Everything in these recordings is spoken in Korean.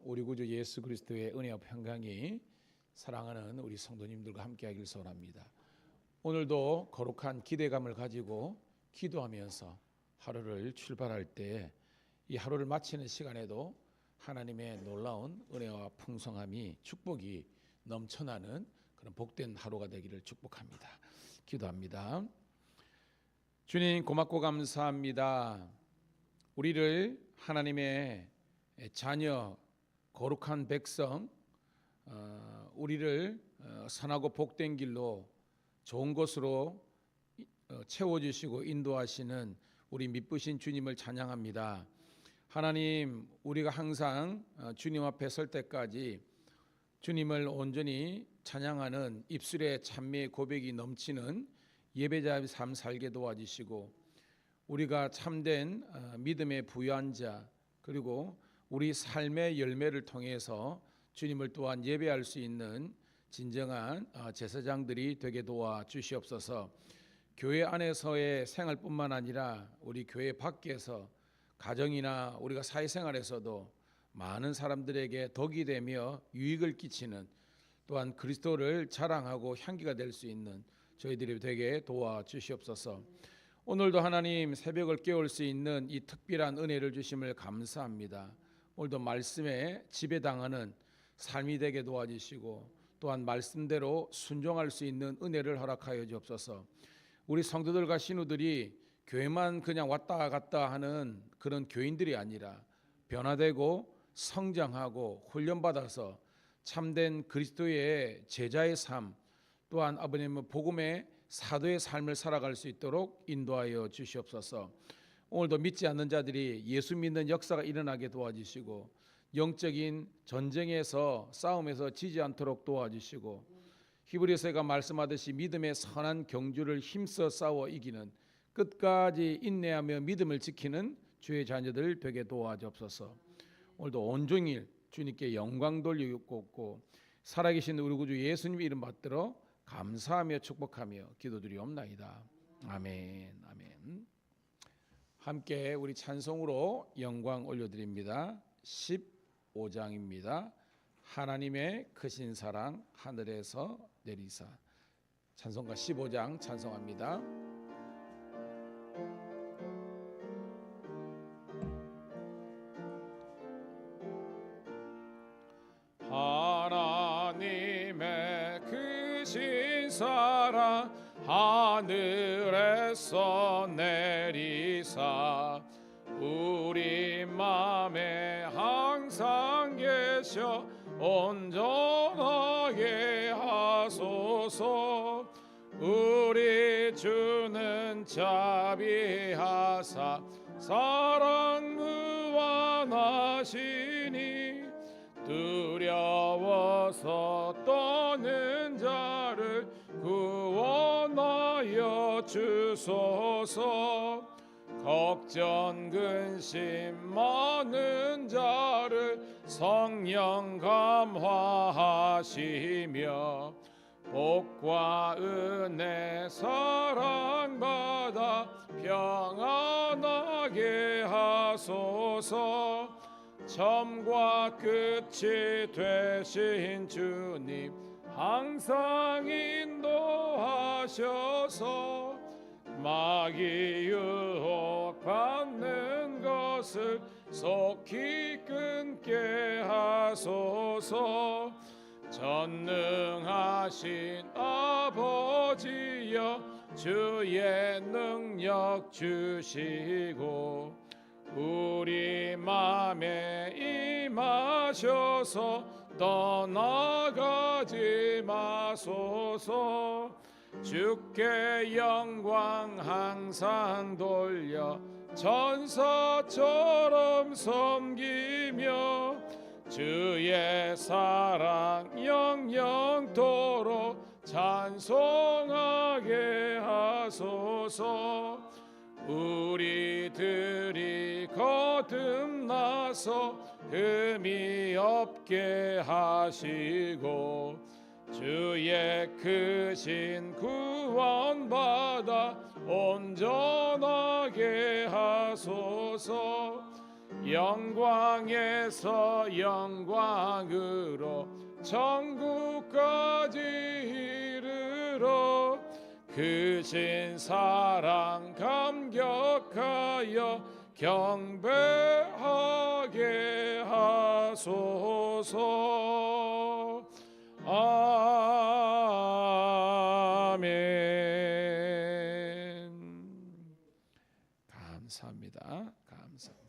우리 구주 예수 그리스도의 은혜와 평강이 사랑하는 우리 성도님들과 함께하길 소원합니다. 오늘도 거룩한 기대감을 가지고 기도하면서 하루를 출발할 때 이 하루를 마치는 시간에도 하나님의 놀라운 은혜와 풍성함이 축복이 넘쳐나는 그런 복된 하루가 되기를 축복합니다. 기도합니다. 주님 고맙고 감사합니다. 우리를 하나님의 자녀, 거룩한 백성, 우리를 선하고 복된 길로 좋은 것으로 채워주시고 인도하시는 우리 미쁘신 주님을 찬양합니다. 하나님, 우리가 항상 주님 앞에 설 때까지 주님을 온전히 찬양하는 입술에 찬미의 고백이 넘치는 예배자의 삶 살게 도와주시고, 우리가 참된 믿음의 부유한 자, 그리고 우리 삶의 열매를 통해서 주님을 또한 예배할 수 있는 진정한 제사장들이 되게 도와주시옵소서. 교회 안에서의 생활뿐만 아니라 우리 교회 밖에서 가정이나 우리가 사회생활에서도 많은 사람들에게 덕이 되며 유익을 끼치는, 또한 그리스도를 자랑하고 향기가 될 수 있는 저희들이 되게 도와주시옵소서. 오늘도 하나님 새벽을 깨울 수 있는 이 특별한 은혜를 주심을 감사합니다. 오늘도 말씀에 지배당하는 삶이 되게 도와주시고, 또한 말씀대로 순종할 수 있는 은혜를 허락하여 주옵소서. 우리 성도들과 신우들이 교회만 그냥 왔다 갔다 하는 그런 교인들이 아니라 변화되고 성장하고 훈련받아서 참된 그리스도의 제자의 삶, 또한 아버님의 복음의 사도의 삶을 살아갈 수 있도록 인도하여 주시옵소서. 오늘도 믿지 않는 자들이 예수 믿는 역사가 일어나게 도와주시고, 영적인 전쟁에서 싸움에서 지지 않도록 도와주시고, 히브리서가 말씀하듯이 믿음의 선한 경주를 힘써 싸워 이기는, 끝까지 인내하며 믿음을 지키는 주의 자녀들 되게 도와주옵소서. 오늘도 온종일 주님께 영광 돌리고 살아계신 우리 구주 예수님 이름 받들어 감사하며 축복하며 기도드리옵나이다. 아멘. 아멘. 함께 우리 찬송으로 영광 올려드립니다. 15장입니다. 하나님의 크신 사랑 하늘에서 내리사. 찬송가 15장 찬송합니다. 하나님의 크신 사랑 하늘에서 내리사 우리 맘에 항상 계셔 온전하게 하소서. 우리 주는 자비하사 사랑 무한하시니 두려워서 떠는 자를 구원하여 주소서. 걱정 근심 많은 자를 성령 감화하시며 복과 은혜 사랑받아 평안하게 하소서. 처음과 끝이 되신 주님 항상 인도하셔서 마귀 유혹받는 것을 속히 끊게 하소서. 전능하신 아버지여 주의 능력 주시고 우리 맘에 임하셔서 떠나가지 마소서. 주께 영광 항상 돌려 천사처럼 섬기며 주의 사랑 영영토록 찬송하게 하소서. 우리들이 거듭나서 흠이 없게 하시고 주의 크신 구원받아 온전하게 하소서. 영광에서 영광으로 천국까지 이르러 크신 사랑 감격하여 경배하게 하소서. 아멘. 감사합니다. 감사합니다.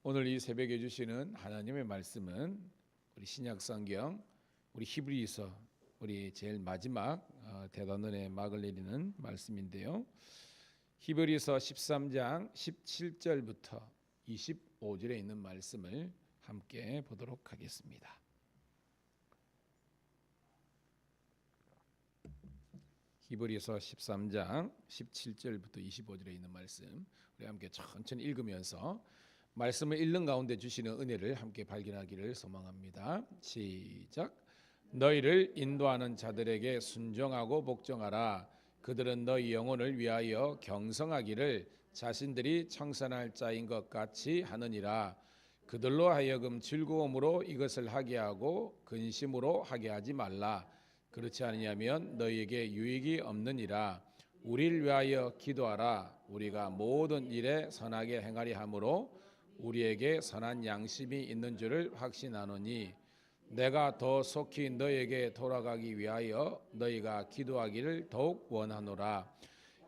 오늘 이 새벽에 주시는 하나님의 말씀은 우리 신약성경 우리 히브리서 우리 제일 마지막 대단원의 막을 내리는 말씀인데요. 히브리서 13장 17절부터 25절에 있는 말씀을 함께 보도록 하겠습니다. 히브리서 13장 17절부터 25절에 있는 말씀 우리 함께 천천히 읽으면서 말씀을 읽는 가운데 주시는 은혜를 함께 발견하기를 소망합니다. 시작. 너희를 인도하는 자들에게 순종하고 복종하라. 그들은 너희 영혼을 위하여 경성하기를 자신들이 청산할 자인 것 같이 하느니라. 그들로 하여금 즐거움으로 이것을 하게 하고 근심으로 하게 하지 말라. 그렇지 아니하면 너희에게 유익이 없느니라. 우리를 위하여 기도하라. 우리가 모든 일에 선하게 행하리 하므로 우리에게 선한 양심이 있는 줄을 확신하노니 내가 더 속히 너희에게 돌아가기 위하여 너희가 기도하기를 더욱 원하노라.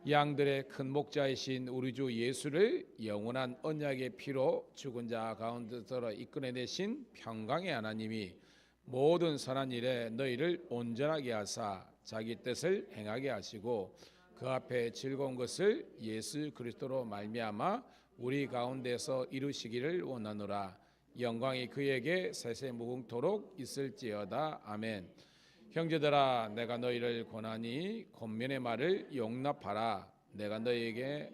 양들의 큰 목자이신 우리 주 예수를 영원한 언약의 피로 죽은 자 가운데서 이끌어내신 평강의 하나님이 모든 선한 일에 너희를 온전하게 하사 자기 뜻을 행하게 하시고 그 앞에 즐거운 것을 예수 그리스도로 말미암아 우리 가운데서 이루시기를 원하노라. 영광이 그에게 세세무궁토록 있을지어다. 아멘. 형제들아 내가 너희를 권하니 권면의 말을 용납하라. 내가 너희에게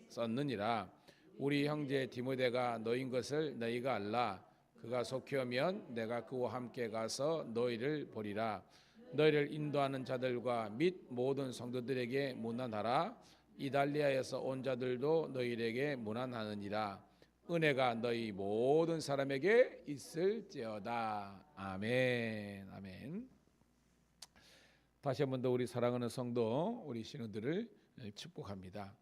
썼느니라. 우리 형제 디모데가 너인 것을 너희가 알라. 그가 속히 오면 내가 그와 함께 가서 너희를 보리라. 너희를 인도하는 자들과 및 모든 성도들에게 문안하라. 이달리아에서 온 자들도 너희에게 문안하느니라. 은혜가 너희 모든 사람에게 있을지어다. 아멘. 아멘. 다시 한 번 더 우리 사랑하는 성도 우리 신우들을 축복합니다.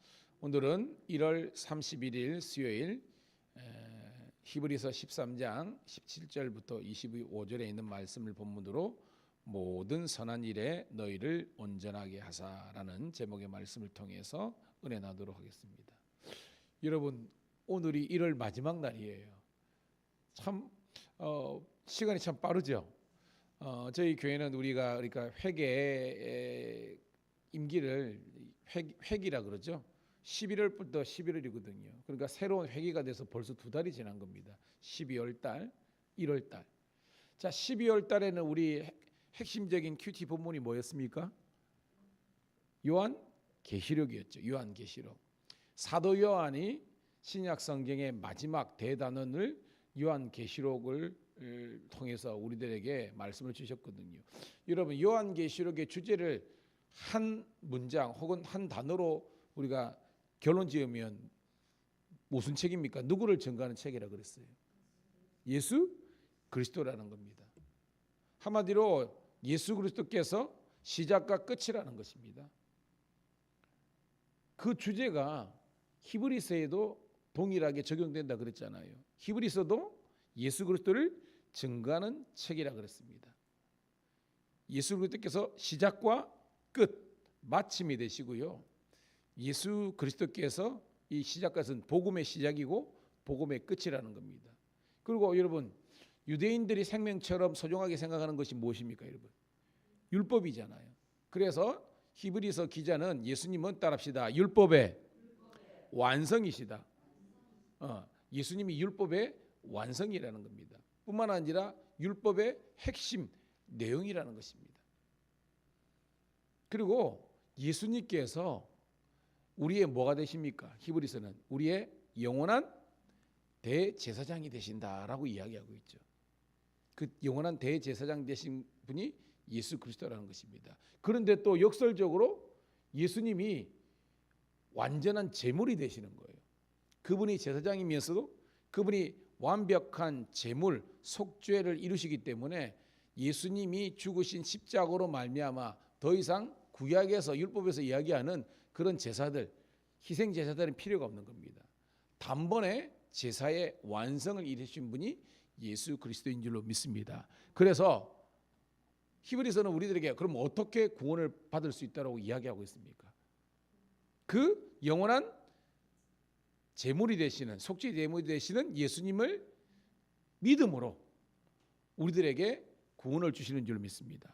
오늘은 1월 31일 수요일 히브리서 13장 17절부터 25절에 있는 말씀을 본문으로 모든 선한 일에 너희를 온전하게 하사라는 제목의 말씀을 통해서 은혜 나누도록 하겠습니다. 여러분 오늘이 1월 마지막 날이에요. 참 시간이 참 빠르죠. 저희 교회는 우리가 그러니까 회개의 임기를 회기라 그러죠. 11월부터 11월이거든요. 그러니까 새로운 회기가 돼서 벌써 2달이 지난 겁니다. 12월 달, 1월 달. 자, 12월 달에는 우리 핵심적인 큐티 본문이 뭐였습니까? 요한 계시록이었죠. 요한 계시록. 사도 요한이 신약 성경의 마지막 대단원을 요한 계시록을 통해서 우리들에게 말씀을 주셨거든요. 여러분 요한 계시록의 주제를 한 문장 혹은 한 단어로 우리가 결론 지으면 무슨 책입니까? 누구를 증거하는 책이라 그랬어요? 예수 그리스도라는 겁니다. 한마디로 예수 그리스도께서 시작과 끝이라는 것입니다. 그 주제가 히브리서에도 동일하게 적용된다 그랬잖아요. 히브리서도 예수 그리스도를 증거하는 책이라 그랬습니다. 예수 그리스도께서 시작과 끝, 마침이 되시고요. 예수 그리스도께서 이 시작과는 복음의 시작이고 복음의 끝이라는 겁니다. 그리고 여러분 유대인들이 생명처럼 소중하게 생각하는 것이 무엇입니까, 여러분? 율법이잖아요. 그래서 히브리서 기자는 예수님은 따라합시다. 율법의 완성이시다. 예수님이 율법의 완성이라는 겁니다. 뿐만 아니라 율법의 핵심 내용이라는 것입니다. 그리고 예수님께서 우리의 뭐가 되십니까? 히브리서는 우리의 영원한 대제사장이 되신다라고 이야기하고 있죠. 그 영원한 대제사장 되신 분이 예수 그리스도라는 것입니다. 그런데 또 역설적으로 예수님이 완전한 제물이 되시는 거예요. 그분이 제사장이면서도 그분이 완벽한 제물, 속죄를 이루시기 때문에 예수님이 죽으신 십자가로 말미암아 더 이상 구약에서 율법에서 이야기하는 그런 제사들, 희생 제사들은 필요가 없는 겁니다. 단번에 제사의 완성을 이루신 분이 예수 그리스도인 줄로 믿습니다. 그래서 히브리서는 우리들에게 그럼 어떻게 구원을 받을 수 있다고 이야기하고 있습니까? 그 영원한 제물이 되시는, 속죄 제물이 되시는 예수님을 믿음으로 우리들에게 구원을 주시는 줄 믿습니다.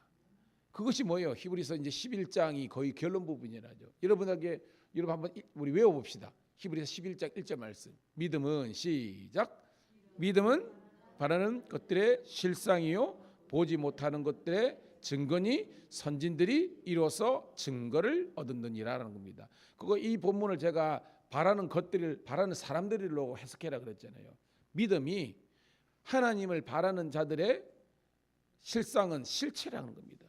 그것이 뭐예요? 히브리서 이제 11장이 거의 결론 부분이라죠. 여러분 한번 우리 외워봅시다. 히브리서 11장 1절 말씀. 믿음은 시작. 믿음은 바라는 것들의 실상이요 보지 못하는 것들의 증거니 선진들이 이로써 증거를 얻었느니라라는 겁니다. 그거 이 본문을 제가 바라는 것들을 바라는 사람들로 해석해라 그랬잖아요. 믿음이 하나님을 바라는 자들의 실상은 실체라는 겁니다.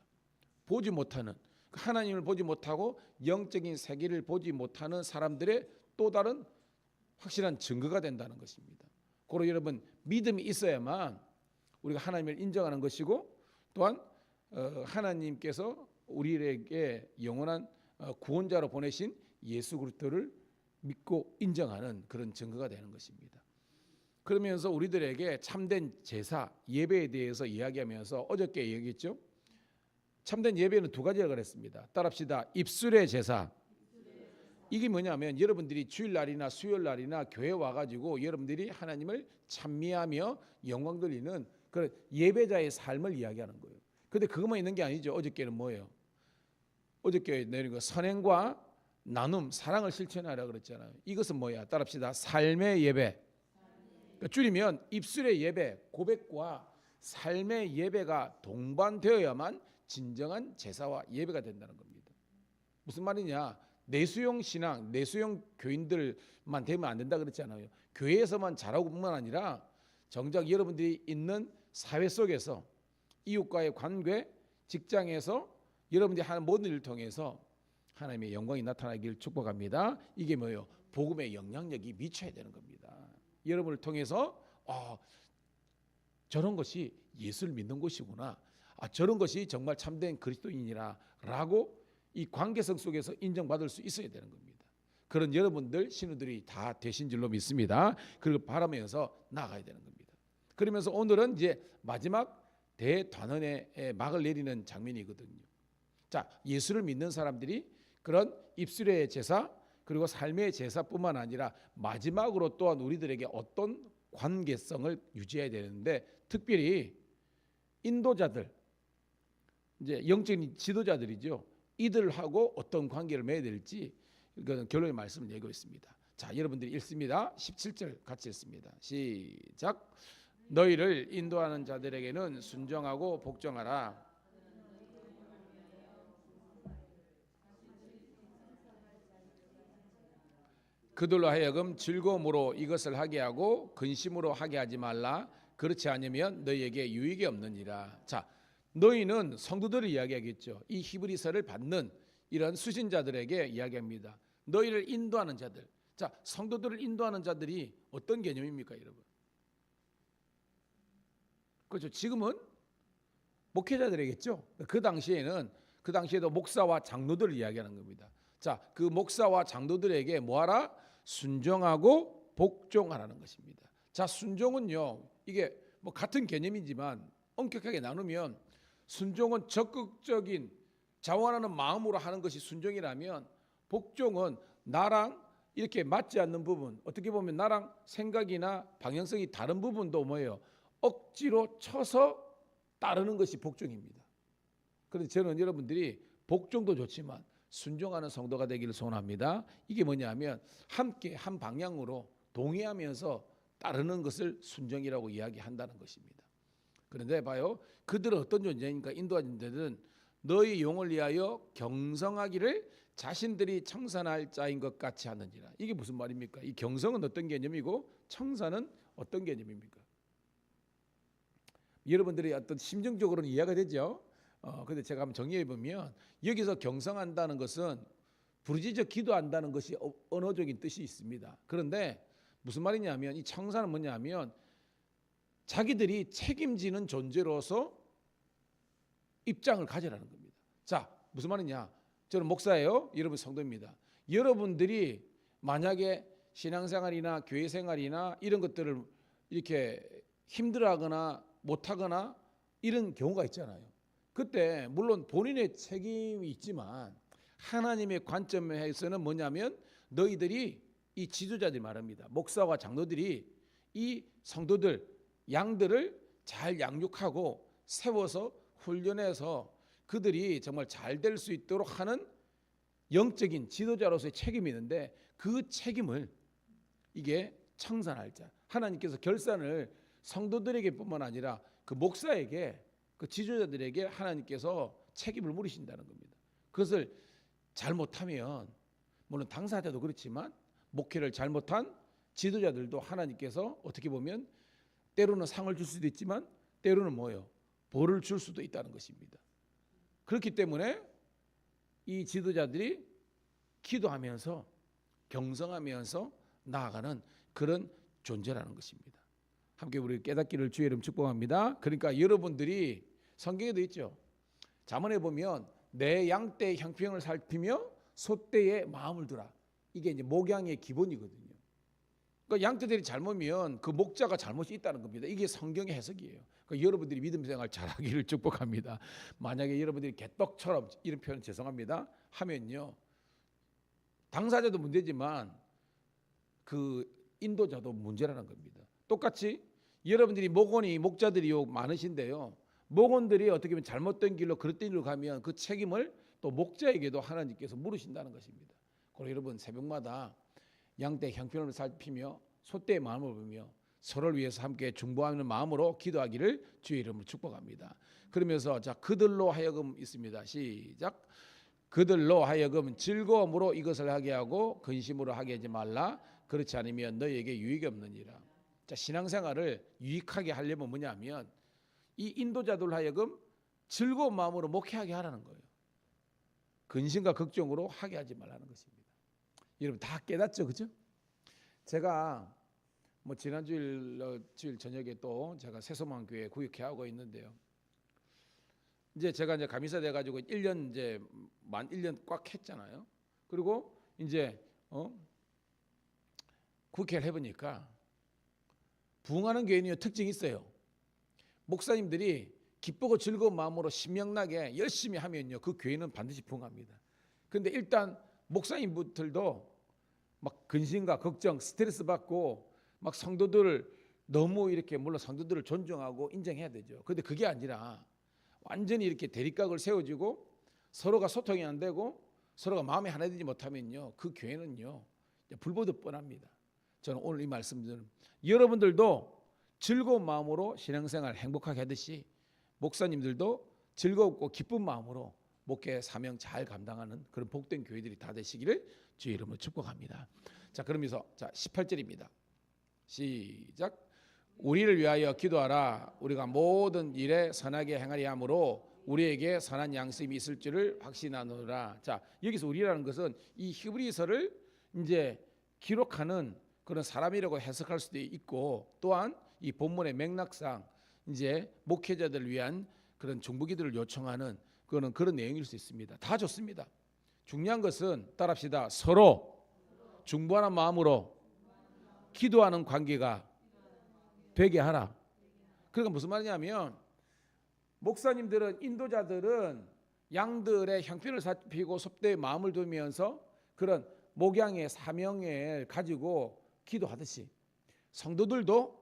보지 못하는, 하나님을 보지 못하고 영적인 세계를 보지 못하는 사람들의 또 다른 확실한 증거가 된다는 것입니다. 그리고 여러분 믿음이 있어야만 우리가 하나님을 인정하는 것이고 또한 하나님께서 우리에게 영원한 구원자로 보내신 예수 그리스도를 믿고 인정하는 그런 증거가 되는 것입니다. 그러면서 우리들에게 참된 제사, 예배에 대해서 이야기하면서 어저께 얘기했죠. 참된 예배는 두 가지라고 그랬습니다. 따라합시다. 입술의 제사. 이게 뭐냐면 여러분들이 주일날이나 수요일날이나 교회 와가지고 여러분들이 하나님을 찬미하며 영광 돌리는 그 예배자의 삶을 이야기하는 거예요. 그런데 그것만 있는 게 아니죠. 어저께는 뭐예요? 어저께 내린 거 선행과 나눔, 사랑을 실천하라 그랬잖아요. 이것은 뭐야? 따라합시다. 삶의 예배. 그러니까 줄이면 입술의 예배, 고백과 삶의 예배가 동반되어야만 진정한 제사와 예배가 된다는 겁니다. 무슨 말이냐? 내수용 신앙, 내수용 교인들만 되면 안 된다 그랬잖아요. 교회에서만 잘하고 뿐만 아니라 정작 여러분들이 있는 사회 속에서 이웃과의 관계, 직장에서 여러분들이 하는 모든 일을 통해서 하나님의 영광이 나타나길 축복합니다. 이게 뭐예요? 복음의 영향력이 미쳐야 되는 겁니다. 여러분을 통해서 저런 것이 예수를 믿는 것이구나. 저런 것이 정말 참된 그리스도인이라라고 이 관계성 속에서 인정받을 수 있어야 되는 겁니다. 그런 여러분들 신우들이 다 되신 줄로 믿습니다. 그리고 바라면서 나가야 되는 겁니다. 그러면서 오늘은 이제 마지막 대단원의 막을 내리는 장면이거든요. 자, 예수를 믿는 사람들이 그런 입술의 제사 그리고 삶의 제사뿐만 아니라 마지막으로 또한 우리들에게 어떤 관계성을 유지해야 되는데 특별히 인도자들, 이제 영적인 지도자들이죠. 이들하고 어떤 관계를 맺어야 될지 이거는 결론의 말씀을 내고 있습니다. 자, 여러분들이 읽습니다. 17절 같이 읽습니다. 시작. 너희를 인도하는 자들에게는 순종하고 복종하라. 그들로 하여금 즐거움으로 이것을 하게 하고 근심으로 하게 하지 말라. 그렇지 않으면 너희에게 유익이 없느니라. 자, 너희는 성도들을 이야기하겠죠. 이 히브리서를 받는 이런 수신자들에게 이야기합니다. 너희를 인도하는 자들. 자, 성도들을 인도하는 자들이 어떤 개념입니까, 여러분? 그렇죠. 지금은 목회자들이겠죠. 그 당시에도 목사와 장로들을 이야기하는 겁니다. 자, 그 목사와 장로들에게 뭐하라? 순종하고 복종하라는 것입니다. 자, 순종은요, 이게 뭐 같은 개념이지만 엄격하게 나누면 순종은 적극적인 자원하는 마음으로 하는 것이 순종이라면 복종은 나랑 이렇게 맞지 않는 부분, 어떻게 보면 나랑 생각이나 방향성이 다른 부분도 뭐예요? 억지로 쳐서 따르는 것이 복종입니다. 그런데 저는 여러분들이 복종도 좋지만 순종하는 성도가 되기를 소원합니다. 이게 뭐냐면 함께 한 방향으로 동의하면서 따르는 것을 순종이라고 이야기한다는 것입니다. 그런데 봐요. 그들은 어떤 존재입니까? 인도하는 자들은 너희 용을 위하여 경성하기를 자신들이 청산할 자인 것 같이 하는지라. 이게 무슨 말입니까? 이 경성은 어떤 개념이고 청산은 어떤 개념입니까? 여러분들이 어떤 심정적으로는 이해가 되죠. 근데 제가 한번 정리해 보면 여기서 경성한다는 것은 부르짖어 기도한다는 것이 언어적인 뜻이 있습니다. 그런데 무슨 말이냐면 이 청사는 뭐냐면 자기들이 책임지는 존재로서 입장을 가지라는 겁니다. 자, 무슨 말이냐? 저는 목사예요. 여러분 성도입니다. 여러분들이 만약에 신앙생활이나 교회생활이나 이런 것들을 이렇게 힘들어하거나 못하거나 이런 경우가 있잖아요. 그때 물론 본인의 책임이 있지만 하나님의 관점에서는 뭐냐면 너희들이 이 지도자들이 말합니다. 목사와 장로들이 이 성도들 양들을 잘 양육하고 세워서 훈련해서 그들이 정말 잘 될 수 있도록 하는 영적인 지도자로서의 책임이 있는데 그 책임을 이게 청산할 자 하나님께서 결산을 성도들에게 뿐만 아니라 그 목사에게 그 지도자들에게 하나님께서 책임을 물으신다는 겁니다. 그것을 잘못하면 물론 당사자도 그렇지만 목회를 잘못한 지도자들도 하나님께서 어떻게 보면 때로는 상을 줄 수도 있지만 때로는 뭐예요? 벌을 줄 수도 있다는 것입니다. 그렇기 때문에 이 지도자들이 기도하면서 경성하면서 나아가는 그런 존재라는 것입니다. 함께 우리 깨닫기를 주의 이름 축복합니다. 그러니까 여러분들이 성경에도 있죠. 잠언에 보면 내 양떼의 형편을 살피며 소떼의 마음을 두라. 이게 이제 목양의 기본이거든요. 그러니까 양떼들이 잘못이면 그 목자가 잘못이 있다는 겁니다. 이게 성경의 해석이에요. 그러니까 여러분들이 믿음 생활 잘하기를 축복합니다. 만약에 여러분들이 개떡처럼 이런 표현 죄송합니다. 하면요. 당사자도 문제지만 그 인도자도 문제라는 겁니다. 똑같이 여러분들이 목자들이 많으신데요. 목원들이 어떻게 보면 잘못된 길로 그릇된 길로 가면 그 책임을 또 목자에게도 하나님께서 물으신다는 것입니다. 그리고 여러분 새벽마다 양떼 형편을 살피며 소떼의 마음을 보며 서로를 위해서 함께 중보하는 마음으로 기도하기를 주의 이름으로 축복합니다. 그러면서 자 그들로 하여금 있습니다. 시작. 그들로 하여금 즐거움으로 이것을 하게 하고 근심으로 하게 하지 말라. 그렇지 않으면 너희에게 유익이 없느니라. 자 신앙생활을 유익하게 하려면 뭐냐면 이 인도자들 하여금 즐거운 마음으로 목회하게 하라는 거예요. 근심과 걱정으로 하게 하지 말라는 것입니다. 여러분 다 깨닫죠, 그죠? 제가 뭐 지난주일 주일 저녁에 또 제가 새소망 교회 구역회 하고 있는데요. 이제 제가 이제 감리사 돼 가지고 1년 이제 만 1년 꽉 했잖아요. 그리고 이제 국회를 해보니까 부흥하는 교회는 특징이 있어요. 목사님들이 기쁘고 즐거운 마음으로 신명나게 열심히 하면요 그 교회는 반드시 부흥합니다. 그런데 일단 목사님들도 막 근심과 걱정, 스트레스 받고 막 성도들을 너무 이렇게 물론 성도들을 존중하고 인정해야 되죠. 그런데 그게 아니라 완전히 이렇게 대립각을 세워지고 서로가 소통이 안 되고 서로가 마음에 하나 되지 못하면요 그 교회는요 불보듯 뻔합니다. 저는 오늘 이 말씀들은 여러분들도 즐거운 마음으로 신앙생활 행복하게 하듯이 목사님들도 즐겁고 기쁜 마음으로 목회 사명 잘 감당하는 그런 복된 교회들이 다 되시기를 주의 이름으로 축복합니다. 자 그러면서 자 18절입니다. 시작. 우리를 위하여 기도하라. 우리가 모든 일에 선하게 행하리 함으로 우리에게 선한 양심이 있을 줄을 확신하노라. 자 여기서 우리라는 것은 이 히브리서를 이제 기록하는 그런 사람이라고 해석할 수도 있고 또한 이 본문의 맥락상 이제 목회자들을 위한 그런 중보기도를 요청하는 그런 내용일 수 있습니다. 다 좋습니다. 중요한 것은 따라합시다. 서로 중보하는 마음으로 기도하는 관계가 되게 하라. 그러니까 무슨 말이냐면 목사님들은 인도자들은 양들의 형편을 살피고 소떼의 마음을 두면서 그런 목양의 사명을 가지고 기도하듯이 성도들도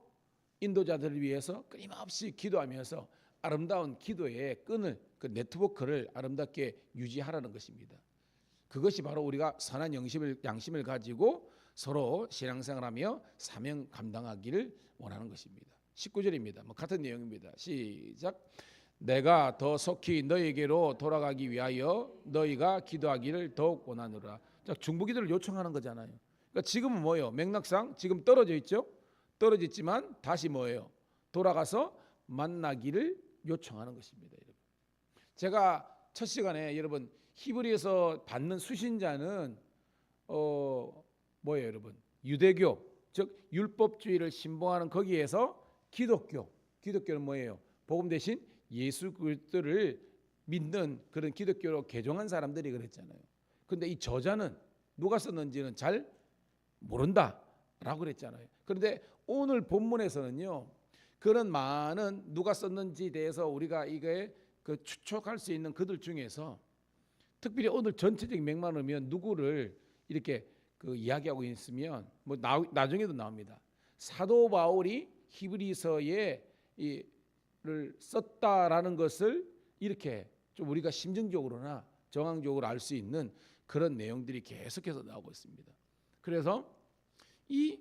인도자들을 위해서 끊임없이 기도하면서 아름다운 기도의 끈을 그 네트워크를 아름답게 유지하라는 것입니다. 그것이 바로 우리가 선한 양심을 가지고 서로 신앙생활하며 사명 감당하기를 원하는 것입니다. 19절입니다. 뭐 같은 내용입니다. 시작. 내가 더 속히 너희에게로 돌아가기 위하여 너희가 기도하기를 더욱 원하노라. 자, 중보기도를 요청하는 거잖아요. 그러니까 지금은 뭐예요? 맥락상 지금 떨어져 있죠. 떨어져 있지만 다시 뭐예요? 돌아가서 만나기를 요청하는 것입니다. 여러분. 제가 첫 시간에 여러분 히브리에서 받는 수신자는 뭐예요, 여러분? 유대교, 즉 율법주의를 신봉하는 거기에서 기독교는 뭐예요? 복음 대신 예수 그리스도를 믿는 그런 기독교로 개종한 사람들이 그랬잖아요. 근데 이 저자는 누가 썼는지는 잘 모른다라고 그랬잖아요. 그런데 오늘 본문에서는요, 그런 많은 누가 썼는지에 대해서 우리가 이게 그 추측할 수 있는 그들 중에서 특별히 오늘 전체적인 맥락을 보면 누구를 이렇게 그 이야기하고 있으면 뭐 나중에도 나옵니다. 사도 바울이 히브리서에 이를 썼다라는 것을 이렇게 좀 우리가 심정적으로나 정황적으로 알 수 있는 그런 내용들이 계속해서 나오고 있습니다. 그래서 이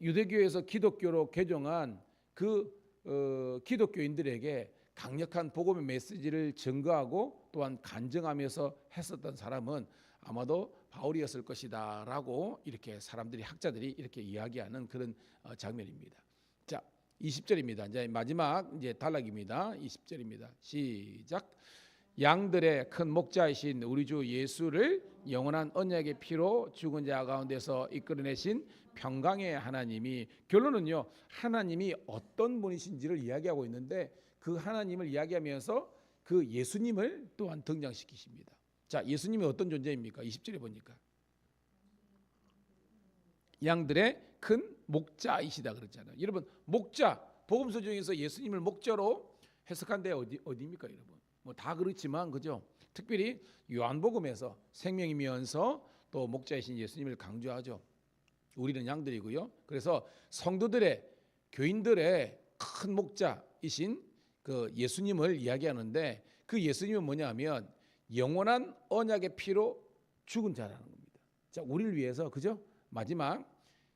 유대교에서 기독교로 개종한 그 기독교인들에게 강력한 복음의 메시지를 증거하고 또한 간증하면서 했었던 사람은 아마도 바울이었을 것이다라고 이렇게 사람들이 학자들이 이렇게 이야기하는 그런 장면입니다. 자, 20절입니다. 이제 마지막 이제 단락입니다. 20절입니다. 시작. 양들의 큰 목자이신 우리 주 예수를 영원한 언약의 피로 죽은 자 가운데서 이끌어내신 평강의 하나님이, 결론은요, 하나님이 어떤 분이신지를 이야기하고 있는데 그 하나님을 이야기하면서 그 예수님을 또한 등장시키십니다. 자, 예수님이 어떤 존재입니까? 20절에 보니까 양들의 큰 목자이시다 그랬잖아요. 여러분, 목자, 복음서 중에서 예수님을 목자로 해석한 데 어디입니까, 여러분? 뭐 다 그렇지만 그죠? 특별히 요한복음에서 생명이면서 또 목자이신 예수님을 강조하죠. 우리는 양들이고요. 그래서 성도들의, 교인들의 큰 목자이신 그 예수님을 이야기하는데 그 예수님은 뭐냐면 영원한 언약의 피로 죽은 자라는 겁니다. 자, 우리를 위해서, 그죠? 마지막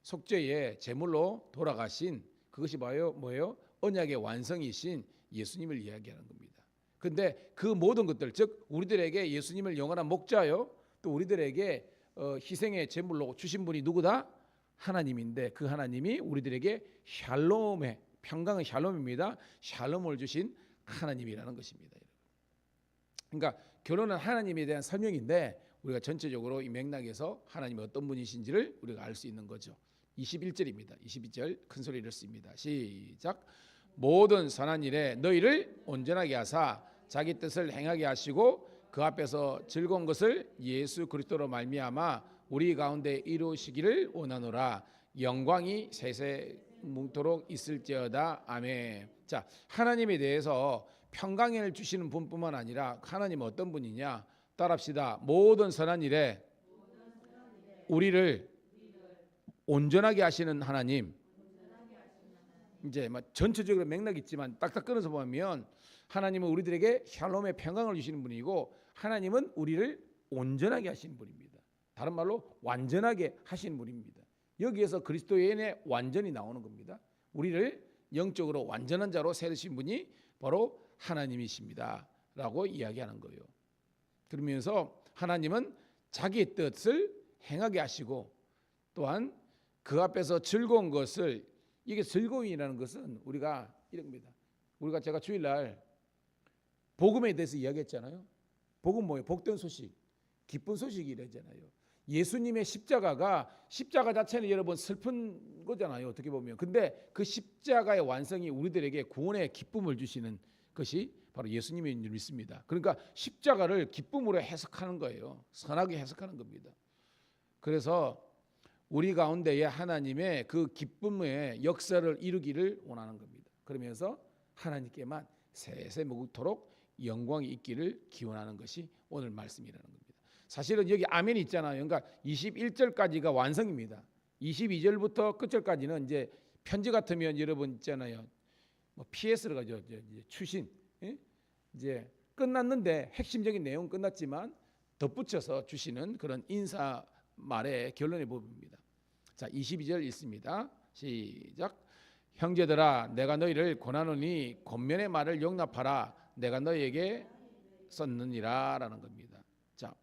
속죄의 제물로 돌아가신 그것이 뭐예요? 언약의 완성이신 예수님을 이야기하는 겁니다. 근데 그 모든 것들, 즉 우리들에게 예수님을 영원한 목자요, 또 우리들에게 희생의 제물로 주신 분이 누구다? 하나님인데 그 하나님이 우리들에게 샬롬의, 평강의 샬롬입니다. 샬롬을 주신 하나님이라는 것입니다. 그러니까 결론은 하나님에 대한 설명인데 우리가 전체적으로 이 맥락에서 하나님이 어떤 분이신지를 우리가 알 수 있는 거죠. 21절입니다. 22절 큰 소리를 씁니다. 시작. 모든 선한 일에 너희를 온전하게 하사 자기 뜻을 행하게 하시고 그 앞에서 즐거운 것을 예수 그리스도로 말미암아 우리 가운데 이루시기를 원하노라. 영광이 세세 뭉토록 있을지어다. 아멘. 자, 하나님에 대해서 평강을 주시는 분뿐만 아니라 하나님은 어떤 분이냐? 따라합시다. 모든 선한 일에 우리를 온전하게 하시는 하나님. 이제 전체적으로 맥락이 있지만 딱딱 끊어서 보면 하나님은 우리들에게 샬롬의 평강을 주시는 분이고 하나님은 우리를 온전하게 하시는 분입니다. 다른 말로 완전하게 하시는 분입니다. 여기에서 그리스도인의 완전이 나오는 겁니다. 우리를 영적으로 완전한 자로 세우신 분이 바로 하나님이십니다 라고 이야기하는 거예요. 그러면서 하나님은 자기의 뜻을 행하게 하시고 또한 그 앞에서 즐거운 것을, 이게 즐거움이라는 것은 우리가 이런 겁니다. 우리가 제가 주일날 복음에 대해서 이야기했잖아요. 복음 뭐예요? 복된 소식, 기쁜 소식이라잖아요. 예수님의 십자가 자체는 여러분 슬픈 거잖아요. 어떻게 보면. 근데 그 십자가의 완성이 우리들에게 구원의 기쁨을 주시는 것이 바로 예수님인 줄 믿습니다. 그러니까 십자가를 기쁨으로 해석하는 거예요. 선하게 해석하는 겁니다. 그래서 우리 가운데에 하나님의 그 기쁨의 역사를 이루기를 원하는 겁니다. 그러면서 하나님께만 세세 묵도록 영광이 있기를 기원하는 것이 오늘 말씀이라는 겁니다. 사실은 여기 아멘이 있잖아요. 그러니까 21절까지가 완성입니다. 22절부터 끝절까지는 이제 편지 같으면 여러분 있잖아요. 뭐 PS를 가죠. 추신. 예? 이제 끝났는데 핵심적인 내용 끝났지만 덧붙여서 주시는 그런 인사 말의 결론의 부분입니다. 자, 22절 읽습니다. 시작. 형제들아, 내가 너희를 권하노니 권면의 말을 용납하라. 내가 너희에게 썼느니라라는 겁니다. 자,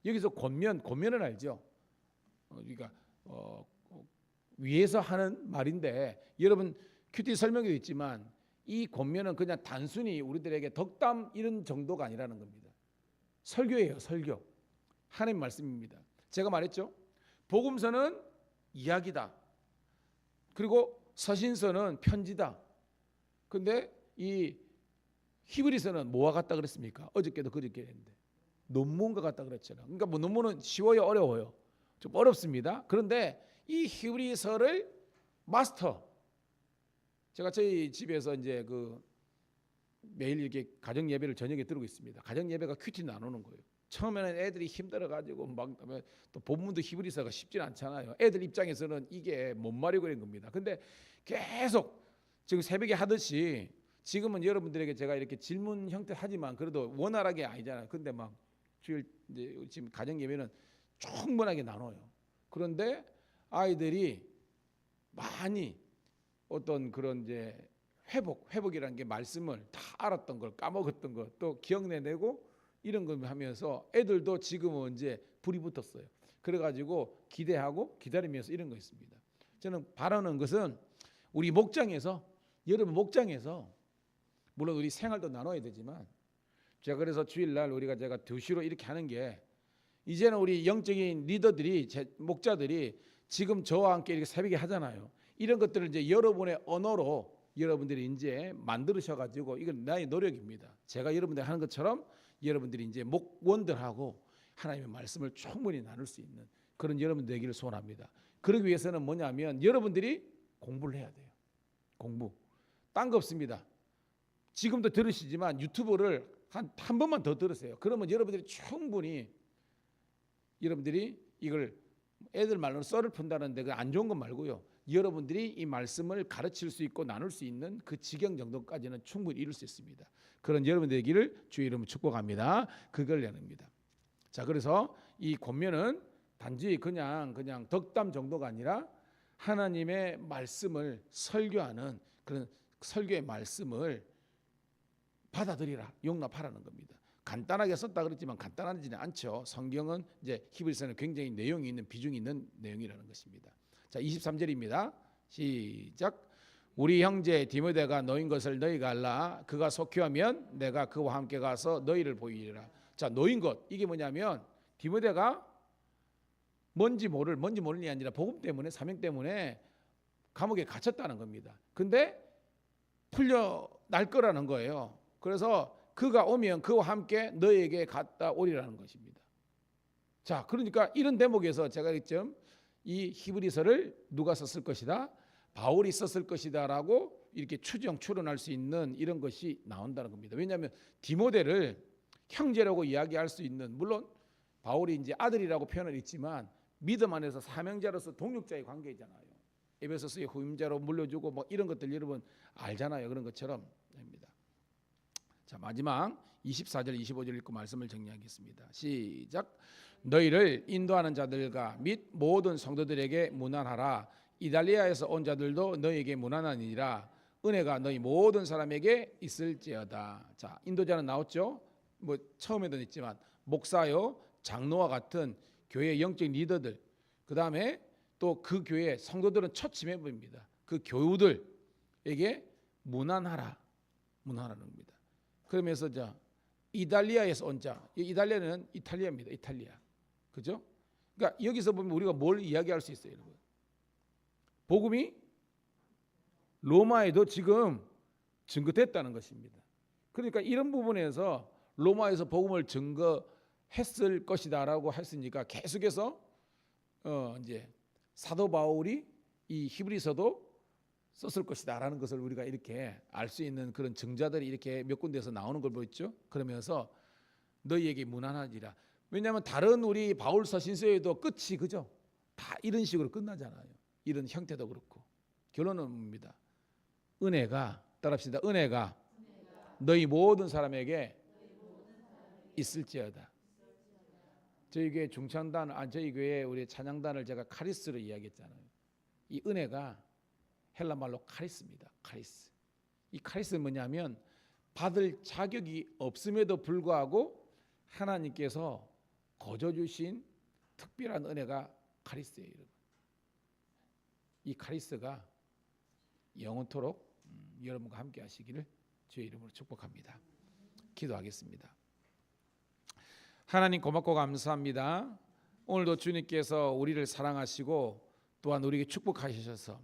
여기서 권면은 알죠? 그러니까 위에서 하는 말인데 여러분 큐티 설명에도 있지만 이 권면은 그냥 단순히 우리들에게 덕담 이런 정도가 아니라는 겁니다. 설교예요. 설교. 하나님 말씀입니다. 제가 말했죠. 복음서는 이야기다. 그리고 서신서는 편지다. 근데 이 히브리서는 뭐와 같다 그랬습니까? 어저께도 그저께 했는데 논문과 같다 그랬잖아요. 그러니까 뭐 논문은 쉬워요, 어려워요? 좀 어렵습니다. 그런데 이 히브리서를 마스터. 제가 저희 집에서 이제 그 매일 이렇게 가정 예배를 저녁에 들고 있습니다. 가정 예배가 큐티 나누는 거예요. 처음에는 애들이 힘들어 가지고 막 또 본문도 히브리서가 쉽지 않잖아요. 애들 입장에서는 이게 못 말이고 그런 겁니다. 근데 계속 지금 새벽에 하듯이 지금은 여러분들에게 제가 이렇게 질문 형태 하지만 그래도 원활하게 아니잖아요. 근데 막 주일 이제 지금 가정 예배는 충분하게 나눠요. 그런데 아이들이 많이 어떤 그런 이제 회복이라는 게 말씀을 다 알았던 걸 까먹었던 걸 또 기억내내고 이런 걸 하면서 애들도 지금은 이제 불이 붙었어요. 그래가지고 기대하고 기다리면서 이런 거 있습니다. 저는 바라는 것은 우리 목장에서 여러분 목장에서 물론 우리 생활도 나눠야 되지만 제가 그래서 주일날 우리가 제가 2시로 이렇게 하는 게 이제는 우리 영적인 리더들이 목자들이 지금 저와 함께 이렇게 새벽에 하잖아요. 이런 것들을 이제 여러분의 언어로 여러분들이 이제 만들으셔가지고 이건 나의 노력입니다. 제가 여러분들 하는 것처럼 여러분들이 이제 목원들하고 하나님의 말씀을 충분히 나눌 수 있는 그런 여러분 되기를 소원합니다. 그러기 위해서는 뭐냐면 여러분들이 공부를 해야 돼요. 공부. 딴 거 없습니다. 지금도 들으시지만 유튜브를 한 번만 더 들으세요. 그러면 여러분들이 충분히 여러분들이 이걸 애들 말로는 썰을 푼다는데 그 안 좋은 건 말고요. 여러분들이 이 말씀을 가르칠 수 있고 나눌 수 있는 그 지경 정도까지는 충분히 이룰 수 있습니다. 그런 여러분 되기를 주의 이름으로 축복합니다. 그걸 연합니다. 자, 그래서 이 권면은 단지 그냥 덕담 정도가 아니라 하나님의 말씀을 설교하는 그런 설교의 말씀을 받아들이라, 용납하라는 겁니다. 간단하게 썼다 그랬지만 간단하지는 않죠. 성경은 이제 히브리서는 굉장히 내용이 있는 비중이 있는 내용이라는 것입니다. 자, 23절입니다. 시작. 우리 형제 디모데가 너인 것을 너희가 알라. 그가 속히하면 내가 그와 함께 가서 너희를 보이리라. 자, 너인 것 이게 뭐냐면 디모데가 뭔지 모르는 게 아니라 복음 때문에 사명 때문에 감옥에 갇혔다는 겁니다. 근데 풀려 날 거라는 거예요. 그래서 그가 오면 그와 함께 너에게 갔다 오리라는 것입니다. 자, 그러니까 이런 대목에서 제가 했죠. 이 히브리서를 누가 썼을 것이다? 바울이 썼을 것이다라고 이렇게 추론할 수 있는 이런 것이 나온다는 겁니다. 왜냐하면 디모데를 형제라고 이야기할 수 있는 물론 바울이 이제 아들이라고 표현을 했지만 믿음 안에서 사명자로서 동력자의 관계잖아요. 에베소서의 후임자로 물려주고 뭐 이런 것들 여러분 알잖아요. 그런 것처럼 됩니다. 자, 마지막 24절 25절 읽고 말씀을 정리하겠습니다. 시작. 너희를 인도하는 자들과 및 모든 성도들에게 문안하라. 이달리아에서 온 자들도 너희에게 문안하니라. 은혜가 너희 모든 사람에게 있을지어다. 자, 인도자는 나왔죠. 뭐 처음에도 있지만 목사요, 장로와 같은 교회 영적 리더들, 그 다음에 또 그 교회 성도들은 처치 멤버입니다. 그 교우들에게 문안하라는 겁니다. 그러면서 자 이달리아에서 온 자, 이달리아는 이탈리아입니다. 이탈리아, 그죠? 그러니까 여기서 보면 우리가 뭘 이야기할 수 있어요, 여러분? 복음이 로마에도 지금 증거됐다는 것입니다. 그러니까 이런 부분에서 로마에서 복음을 증거했을 것이다라고 했으니까 계속해서 이제 사도 바울이 이 히브리서도 썼을 것이다라는 것을 우리가 이렇게 알 수 있는 그런 증자들이 이렇게 몇 군데에서 나오는 걸 보였죠. 그러면서 너희에게 문안하리라. 왜냐하면 다른 우리 바울 서신서에도 끝이 그죠? 다 이런 식으로 끝나잖아요. 이런 형태도 그렇고 결론은 뭡니다. 은혜가 따라합시다. 은혜가 너희 모든 사람에게 있을지어다. 저희 교회 중창단, 저희 교회 우리 찬양단을 제가 카리스로 이야기했잖아요. 이 은혜가 헬라 말로 카리스입니다. 카리스. 이 카리스는 뭐냐면 받을 자격이 없음에도 불구하고 하나님께서 거저 주신 특별한 은혜가 카리스예요, 여러분. 이 카리스가 영원토록 여러분과 함께 하시기를 주의 이름으로 축복합니다. 기도하겠습니다. 하나님 고맙고 감사합니다. 오늘도 주님께서 우리를 사랑하시고 또한 우리에게 축복하셔서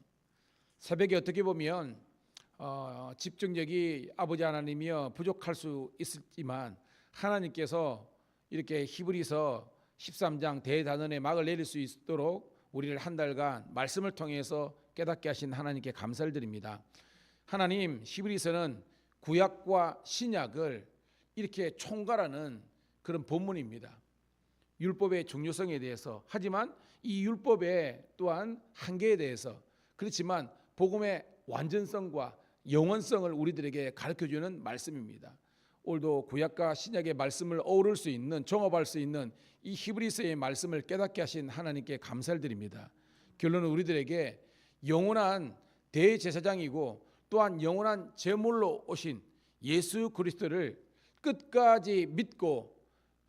새벽에 어떻게 보면 집중력이 아버지 하나님이여 부족할 수 있지만 하나님께서 이렇게 히브리서 13장 대단원의 막을 내릴 수 있도록 우리를 한 달간 말씀을 통해서 깨닫게 하신 하나님께 감사를 드립니다. 하나님, 히브리서는 구약과 신약을 이렇게 총괄하는 그런 본문입니다. 율법의 중요성에 대해서, 하지만 이 율법의 또한 한계에 대해서, 그렇지만 복음의 완전성과 영원성을 우리들에게 가르쳐주는 말씀입니다. 오늘도 구약과 신약의 말씀을 어우를 수 있는, 종합할 수 있는 이 히브리서의 말씀을 깨닫게 하신 하나님께 감사를 드립니다. 결론은 우리들에게 영원한 대제사장이고 또한 영원한 제물로 오신 예수 그리스도를 끝까지 믿고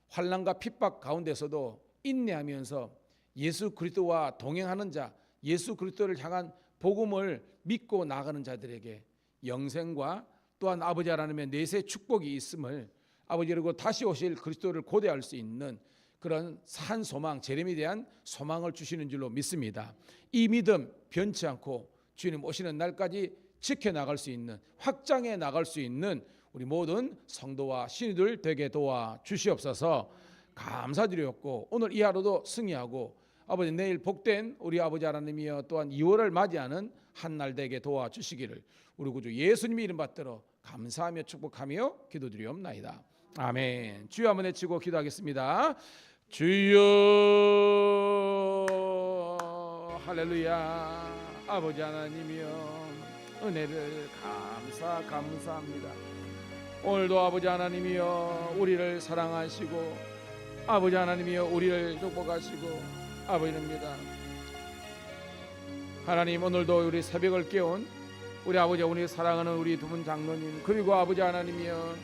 환난과 핍박 가운데서도 인내하면서 예수 그리스도와 동행하는 자, 예수 그리스도를 향한 복음을 믿고 나가는 자들에게 영생과 또한 아버지 하나님의 내세 축복이 있음을, 아버지 그리고 다시 오실 그리스도를 고대할 수 있는 그런 산 소망, 재림에 대한 소망을 주시는 줄로 믿습니다. 이 믿음 변치 않고 주님 오시는 날까지 지켜나갈 수 있는, 확장해 나갈 수 있는 우리 모든 성도와 신이들 되게 도와 주시옵소서. 감사드렸고 오늘 이 하루도 승리하고 아버지 내일 복된 우리 아버지 하나님이여 또한 2월을 맞이하는 한 날 되게 도와 주시기를 우리 구주 예수님의 이름 받들어 감사하며 축복하며 기도드리옵나이다. 아멘. 주여 한번 외치고 기도하겠습니다. 주여, 할렐루야. 아버지 하나님이여 은혜를 감사합니다. 오늘도 아버지 하나님이여 우리를 사랑하시고 아버지 하나님이여 우리를 축복하시고 아버지입니다. 하나님, 오늘도 우리 새벽을 깨운 우리 아버지, 우리 사랑하는 우리 두 분 장로님, 그리고 아버지 하나님이여